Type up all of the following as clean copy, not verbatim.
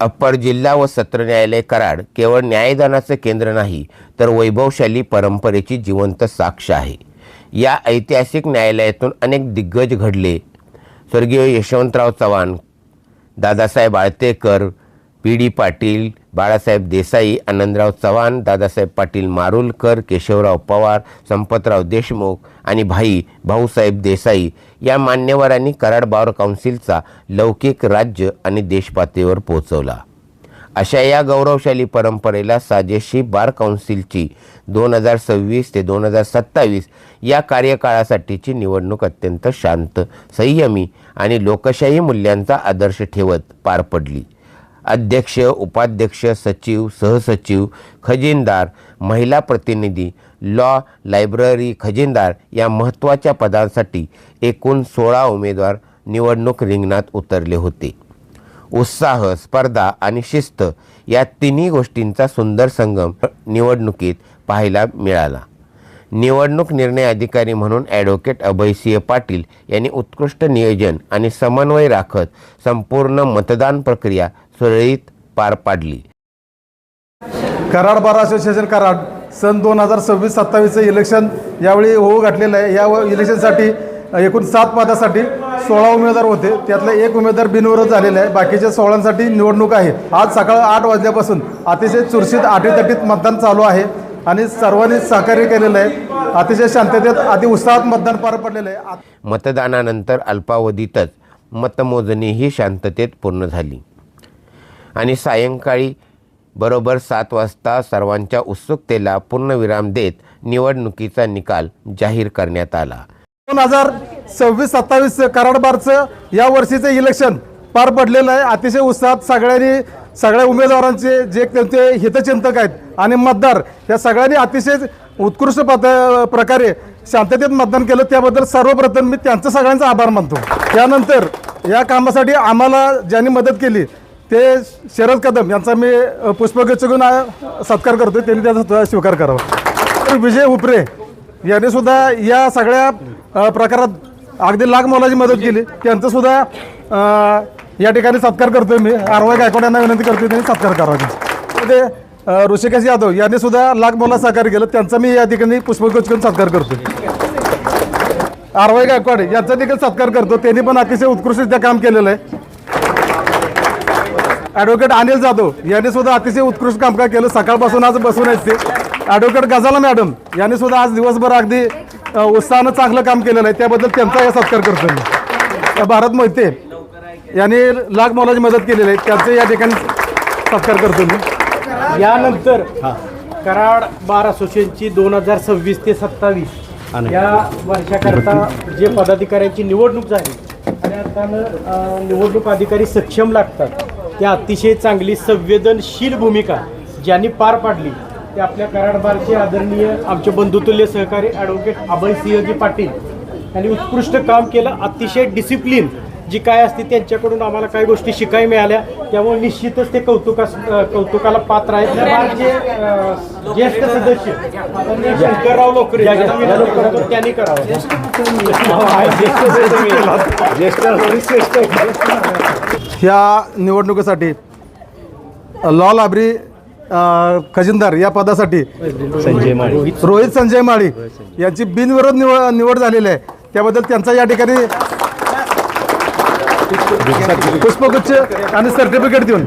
Upper जिल्हा व सत्र न्यायालय कराड केवळ न्यायदानाचं केंद्र नाही तर वैभवशाली परंपरेची जिवंत साक्ष आहे। या ऐतिहासिक न्यायालयातून अनेक दिग्गज घडले। स्वर्गीय यशवंतराव चव्हाण, दादासाहेब आळतेकर, पी.डी. पाटील, बाळासाहेब देसाई, आनंदराव चव्हाण, दादासाहेब पाटील मारुलकर, केशवराव पवार, संपतराव देशमुख आणि भाऊसाहेब देसाई या मान्यवरांनी कराड बार काउन्सिलचा लौकिक राज्य आणि देशपातळीवर पोहोचवला। अशा या गौरवशाली परंपरेला साजेशी बार काउन्सिलची 2026 ते 2027 या कार्यकाळासाठीची निवडणूक अत्यंत शांत, संयमी आणि लोकशाही मूल्यांचा आदर्श ठेवत पार पडली। अध्यक्ष, उपाध्यक्ष, सचिव, सहसचिव, खजिनदार, महिला प्रतिनिधी, लॉ लायब्ररी खजिनदार या महत्त्वाच्या पदांसाठी एकूण 16 उमेदवार निवडणूक रिंगणात उतरले होते। उत्साह, स्पर्धा आणि शिस्त या तिन्ही गोष्टींचा सुंदर संगम निवडणुकीत पाहायला मिळाला। निवडणूक निर्णय अधिकारी म्हणून ॲडव्होकेट अभयसिंह पाटील यांनी उत्कृष्ट नियोजन आणि समन्वय राखत संपूर्ण मतदान प्रक्रिया सुरळीत पार पाडली। कराड बार असोसिएशन कराड सन 2026-27 इलेक्शन यावेळी होऊ घातलेलं आहे। या इलेक्शनसाठी एकूण 7 पदासाठी 16 उमेदवार होते, त्यातले एक उमेदवार बिनविरोध झालेला आहे। बाकीच्या 16साठी निवडणूक आहे। आज सकाळ 8 वाजल्यापासून अतिशय चुरशीत अटीतटीत मतदान चालू आहे आणि सर्वांनी सहकार्य केलेलं आहे। अतिशय शांततेत अति उत्साहात मतदान पार पडलेलं आहे। मतदानानंतर अल्पावधीतच मतमोजणीही शांततेत पूर्ण झाली आणि सायंकाळी बरोबर 7 वाजता सर्वांच्या उत्सुकतेला पूर्णविराम देत निवडणुकीचा निकाल जाहीर करण्यात आला। 2026-27 कराड बारचं या वर्षीचं इलेक्शन पार पडलेलं आहे। अतिशय उत्साहात सगळ्या उमेदवारांचे जे त्यांचे हितचिंतक आहेत आणि मतदार या सगळ्यांनी अतिशय उत्कृष्ट प्रकारे शांततेत मतदान केलं, त्याबद्दल सर्वप्रथम मी त्यांचं सगळ्यांचा आभार मानतो। त्यानंतर या कामासाठी आम्हाला ज्यांनी मदत केली ते शरद कदम यांचा मी पुष्पगुच्छ घेऊन सत्कार करतो, त्यांनी त्याचा स्वीकार करावा। विजय उपरे यांनी सुद्धा या सगळ्या प्रकारात अगदी लाख मोलाची मदत केली, त्यांचं सुद्धा या ठिकाणी सत्कार करतोय मी। आरवाई गायकवाड यांना विनंती करतोय त्यांनी सत्कार करावा। ते ऋषिकेश यादव यांनी सुद्धा लाख मोला सहकार्य केलं, त्यांचा मी या ठिकाणी पुष्पगुच्छ घेऊन सत्कार करतोय। आरवाई गायकवाड यांचा देखील सत्कार करतो, त्यांनी पण अतिशय उत्कृष्टरित्या काम केलेलं आहे। ॲडव्होकेट अनिल जाधव यांनी सुद्धा अतिशय उत्कृष्ट कामकाज केलं, सकाळपासून आज बसून आहेत ते। ॲडव्होकेट गजाला मॅडम यांनी सुद्धा आज दिवसभर अगदी उत्साहानं चांगलं काम केलेलं आहे, त्याबद्दल त्यांचा या सत्कार करतो मी। भारत मोहिते यांनी लाख मोलाची मदत केलेली आहे, त्यांचं या ठिकाणी सत्कार करतो मी। यानंतर कराड बार असोसिएशनची 2026 ते 27 या वर्षाकरता जे पदाधिकाऱ्यांची निवडणूक झाली आणि आता निवडणूक अधिकारी सक्षम लागतात, त्या अतिशय चांगली संवेदनशील भूमिका ज्यांनी पार पाडली ते आपल्या कराड बारचे आदरणीय आमचे बंधुतुल्य सहकारी ॲडव्होकेट अभयसिंहजी पाटील यांनी उत्कृष्ट काम केलं। अतिशय डिसिप्लिन जी काय असते त्यांच्याकडून आम्हाला काही गोष्टी शिकायला मिळाल्या, त्यामुळे निश्चितच ते कौतुकाला पात्र आहेत। बारचे ज्येष्ठ सदस्य शंकरराव लोकरे त्यांनी करावं। ह्या निवडणुकीसाठी लॉ लायब्ररी खजिनदार या पदासाठी रोहित संजय माळी यांची बिनविरोध निवड झालेली आहे, त्याबद्दल त्यांचा या ठिकाणी पुष्पगुच्छ आणि सर्टिफिकेट देऊन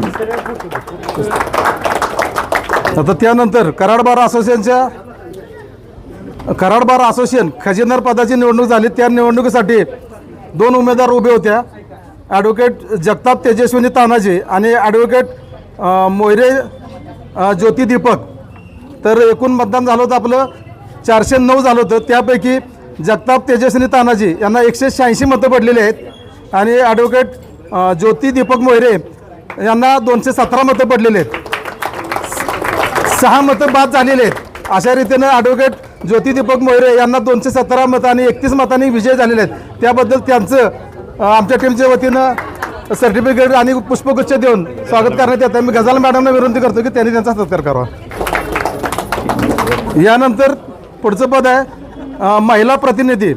आता त्यानंतर कराड बार असोसिएशन खजिनदार पदाची निवडणूक झाली। त्या निवडणुकीसाठी 2 उमेदवार उभे होत्या, ॲडव्होकेट जगताप तेजस्विनी तानाजी आणि ॲडव्होकेट मोहिरे ज्योती दीपक। तर एकूण मतदान झालं होतं आपलं 409 झालं होतं, त्यापैकी जगताप तेजस्विनी तानाजी यांना 186 मतं पडलेली आहेत आणि ॲडव्होकेट ज्योती दीपक मोहिरे यांना 217 मतं पडलेली आहेत। 6 मतं बाद झालेले आहेत। अशा रीतीनं ॲडव्होकेट ज्योती दीपक मोहिरे यांना 217 मतं आणि 31 मतांनी विजय झालेले आहेत, त्याबद्दल त्यांचं आमच्या टीमच्या वतीनं सर्टिफिकेट आणि पुष्पगुच्छ देऊन स्वागत करण्यात येतं। मी गजाल मॅडमना विनंती करतो की त्यांनी त्यांचा सत्कार करावा। यानंतर पुढचं पद आहे महिला प्रतिनिधी।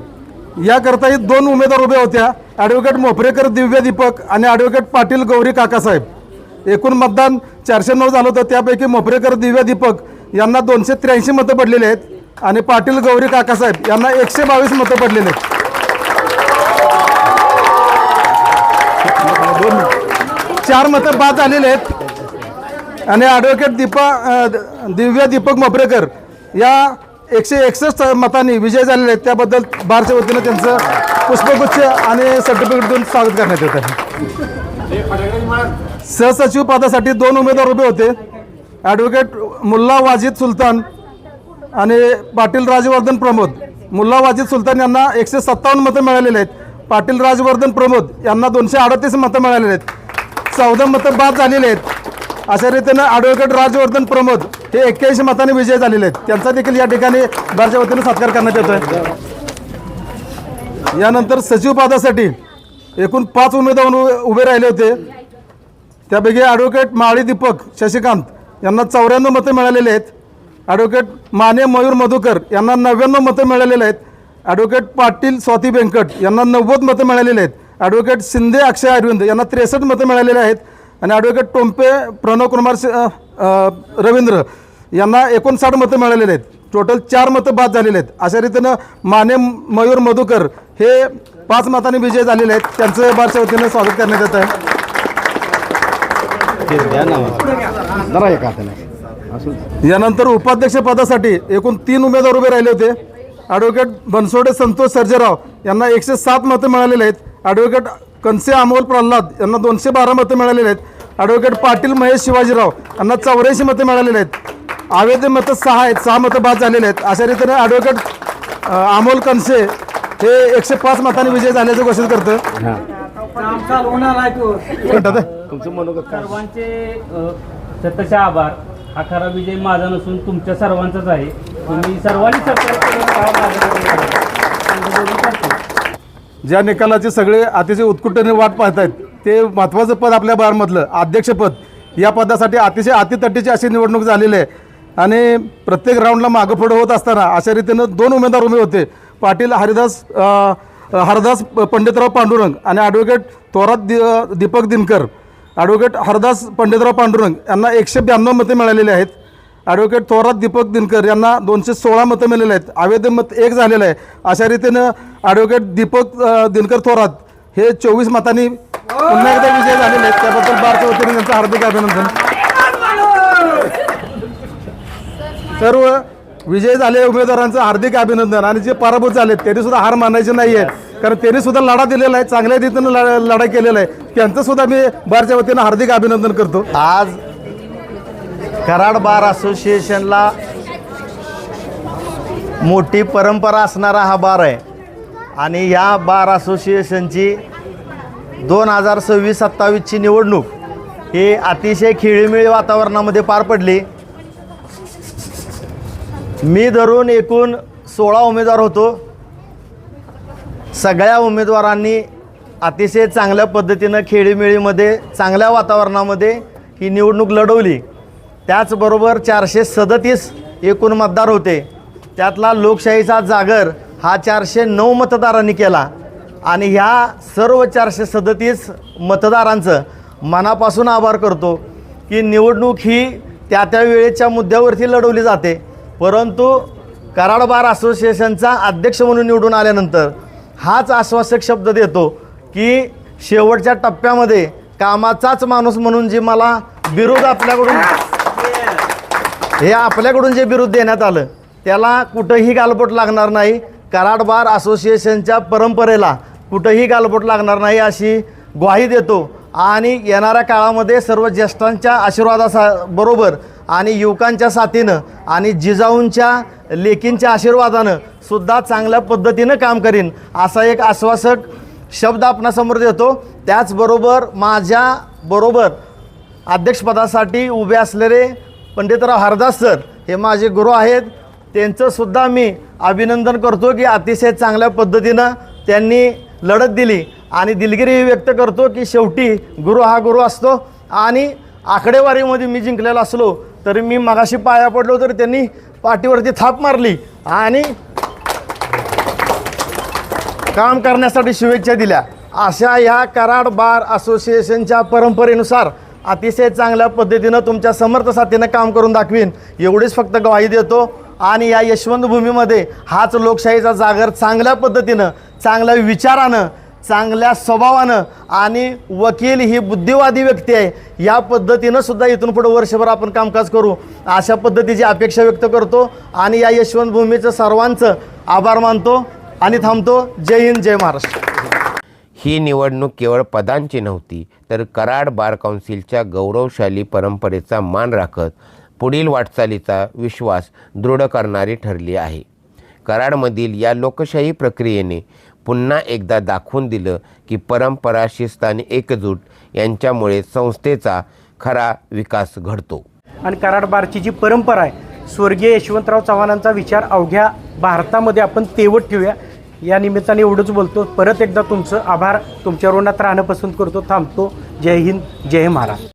याकरताही 2 उमेदवार उभे होत्या, ॲडव्होकेट मोपरेकर दिव्या दीपक आणि ॲडव्होकेट पाटील गौरी काकासाहेब। एकूण मतदान 409 झालं होतं. त्यापैकी मोपरेकर दिव्या दीपक यांना 283 मतं पडलेली आहेत आणि पाटील गौरी काकासाहेब यांना 122 मतं पडलेली आहेत. 4 मतं बाद झालेले आहेत आणि ॲडव्होकेट दिव्या दीपक मोपरेकर या 161 मतांनी विजय झालेले आहेत. त्याबद्दल बारच्या वतीनं त्यांचं पुष्पगुच्छ आणि सर्टिफिकेट देऊन स्वागत करण्यात येत आहे. सहसचिव पदासाठी 2 उमेदवार उभे होते. ॲडव्होकेट मुल्ला वाजिद सुलतान आणि पाटील राजवर्धन प्रमोद. मुल्ला वाजिद सुलतान यांना 157 मतं मिळालेली आहेत. पाटील राजवर्धन प्रमोद यांना 238 मतं मिळालेली आहेत. 14 मतं बाद झालेली आहेत. अशा रीतीनं ॲडव्होकेट राजवर्धन प्रमोद हे 81 मतांनी विजय झालेले आहेत. त्यांचा देखील या ठिकाणी बारच्या वतीनं सत्कार करण्यात येतोय. यानंतर सचिव पदासाठी एकूण 5 उमेदवार उभे राहिले होते. त्यापैकी ॲडव्होकेट माळी दीपक शशिकांत यांना 94 मतं मिळालेली आहेत. ॲडव्होकेट माने मयूर मधुकर यांना 99 मतं मिळालेली आहेत. ॲडव्होकेट पाटील स्वाती व्यंकट यांना 90 मतं मिळालेली आहेत. ॲडव्होकेट शिंदे अक्षय अरविंद यांना 63 मतं मिळालेली आहेत आणि ॲडव्होकेट टोंपे प्रणव कुमार रवींद्र यांना 59 मतं मिळालेली आहेत. टोटल 4 मतं बाद झालेले आहेत. अशा रीतीनं माने मयूर मधुकर हे 5 मतांनी विजय झालेले आहेत. त्यांचं बारच्या वतीनं स्वागत करण्यात येत आहे. यानंतर उपाध्यक्ष पदासाठी एकूण 3 उमेदवार उभे राहिले होते. ॲडव्होकेट बनसोडे संतोष सर्जेराव यांना 107 मतं मिळालेली आहेत. ॲडव्होकेट कनसे अमोल प्रल्हाद यांना 212 मतं मिळालेली आहेत. ॲडव्होकेट पाटील महेश शिवाजीराव यांना 84 मतं मिळालेली आहेत. अवैध मतं 6 आहेत. 6 मतं बाद झालेले आहेत. अशा रीतीने ॲडव्होकेट अमोल कनसे हे 105 मतांनी विजय झाल्याचं घोषित करतं. सर्वांचे शतशः आभार. हा खरा विजय माझा नसून तुमच्या सर्वांचाच आहे. तुम्ही सर्वांनी ज्या निकालाचे सगळे अतिशय उत्कंठेने वाट पाहत आहेत ते महत्त्वाचं पद आपल्या बारमधलं अध्यक्षपद, या पदासाठी अतिशय अतितटीची अशी निवडणूक झालेली आहे आणि प्रत्येक राऊंडला मागं पुढं होत असताना अशा रीतीनं 2 उमेदवार उभे होते. पाटील हरदास पंडितराव पांडुरंग आणि ॲडव्होकेट थोरात दीपक दिनकर. ॲडव्होकेट हरदास पंडितराव पांडुरंग यांना 192 मतं मिळालेली आहेत. ॲडव्होकेट थोरात दीपक दिनकर यांना 216 मतं मिळालेली आहेत. अवैध मत 1 झालेलं आहे. अशा रीतीनं ॲडव्होकेट दीपक दिनकर थोरात हे 24 मतांनी पुन्हा एकदा विजय झालेले आहेत. त्याबद्दल बारच्या वतीने त्यांचं हार्दिक अभिनंदन. सर्व विजय झालेल्या उमेदवारांचं हार्दिक अभिनंदन आणि जे पराभूत झालेत त्यांनी सुद्धा हार मानायचे नाही आहेत, कारण त्यांनी सुद्धा लढा दिलेला आहे, चांगल्या रीतीनं लढा केलेला आहे. त्यांचं सुद्धा मी बारच्या वतीनं हार्दिक अभिनंदन करतो. आज कराड बार असोसिएशनला मोठी परंपरा असणारा हा बार आहे आणि या बार असोसिएशनची 2026-27ची निवडणूक ही अतिशय खेळीमेळी वातावरणामध्ये पार पडली. मी धरून एकूण 16 उमेदवार होतो. सगळ्या उमेदवारांनी अतिशय चांगल्या पद्धतीनं खेळीमेळीमध्ये चांगल्या वातावरणामध्ये ही निवडणूक लढवली. त्याचबरोबर 437 एकूण मतदार होते. त्यातला लोकशाहीचा जागर हा 409 मतदारांनी केला आणि ह्या सर्व 437 मतदारांचं मनापासून आभार करतो की निवडणूक ही त्या त्या वेळेच्या मुद्द्यावरती लढवली जाते, परंतु कराड बार असोसिएशनचा अध्यक्ष म्हणून निवडून आल्यानंतर हाच आश्वासक शब्द देतो की शेवटच्या टप्प्यामध्ये कामाचाच माणूस म्हणून जे मला बिरुद आपल्याकडून जे बिरुद देण्यात आलं त्याला कुठंही गालबोट लागणार नाही. कराड बार असोसिएशनच्या परंपरेला कुठंही गालबोट लागणार नाही अशी ग्वाही देतो आणि येणाऱ्या काळामध्ये सर्व ज्येष्ठांच्या आशीर्वादाबरोबर आणि युवकांच्या साथीनं आणि जिजाऊंच्या लेकींच्या आशीर्वादानं सुद्धा चांगल्या पद्धतीनं काम करीन असा एक आश्वासक शब्द आपणासमोर देतो. त्याचबरोबर माझ्याबरोबर अध्यक्षपदासाठी उभे असलेले पंडितराव हरदास सर हे माझे गुरु आहेत. त्यांचंसुद्धा मी अभिनंदन करतो की अतिशय चांगल्या पद्धतीनं त्यांनी लढत दिली आणि दिलगिरी व्यक्त करतो की शेवटी गुरु हा गुरु असतो आणि आकडेवारीमध्ये मी जिंकलेला असलो तरी मी मगाशी पाया पडलो तर त्यांनी पाठीवरती थाप मारली आणि काम करण्यासाठी शुभेच्छा दिल्या. अशा ह्या कराड बार असोसिएशनच्या परंपरेनुसार अतिशय चांगल्या पद्धतीनं तुमच्या समर्थ साथीनं काम करून दाखवीन एवढीच फक्त ग्वाही देतो। आणि या यशवंत भूमीमध्ये हाच लोकशाहीचा जागर चांगल्या पद्धतीनं, चांगल्या विचारानं, चांगल्या स्वभावानं, आणि वकील ही बुद्धिवादी व्यक्ती आहे या पद्धतीनं सुद्धा इथून पुढे वर्षभर आपण कामकाज करू अशा पद्धतीची अपेक्षा व्यक्त करतो। आणि या यशवंत भूमीचं सर्वांचं आभार मानतो आणि थांबतो। जय हिंद, जय महाराष्ट्र। ही निवडणूक केवळ पदांची नव्हती, तर कराड बार काउन्सिलच्या गौरवशाली परंपरेचा मान राखत पुढील वाटचालीचा विश्वास दृढ करणारी ठरली आहे। कराडमधील या लोकशाही प्रक्रियेने पुन्हा एकदा दाखवून दिलं की परंपरा, शिस्त आणि एकजूट यांच्यामुळे संस्थेचा खरा विकास घडतो। आणि कराड बारची जी परंपरा आहे, स्वर्गीय यशवंतराव चव्हाणांचा विचार अवघ्या भारतामध्ये आपण तेवत ठेवूया या निमित्ताने एवढंच बोलतो। परत एकदा तुमचं आभार, तुमच्या ऋणात राहणं पसंत करतो। थांबतो। जय हिंद, जय महाराष्ट्र।